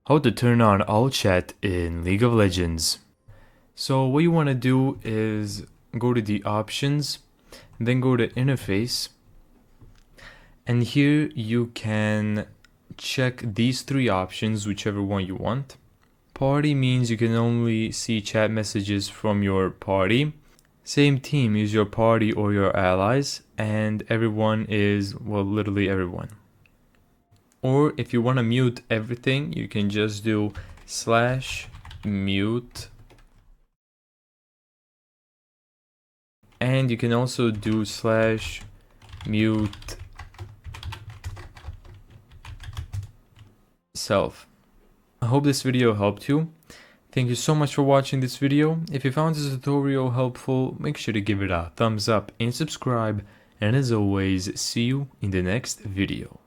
How to turn on all chat in League of Legends. So what you want to do is go to the options, then go to interface, and here you can check these three options, whichever one you want. Party means you can only see chat messages from your party. Same team is your party or your allies, and everyone is, well, literally everyone. Or if you want to mute everything, you can just do /mute. And you can also do /mute self. I hope this video helped you. Thank you so much for watching this video. If you found this tutorial helpful, make sure to give it a thumbs up and subscribe. And as always, see you in the next video.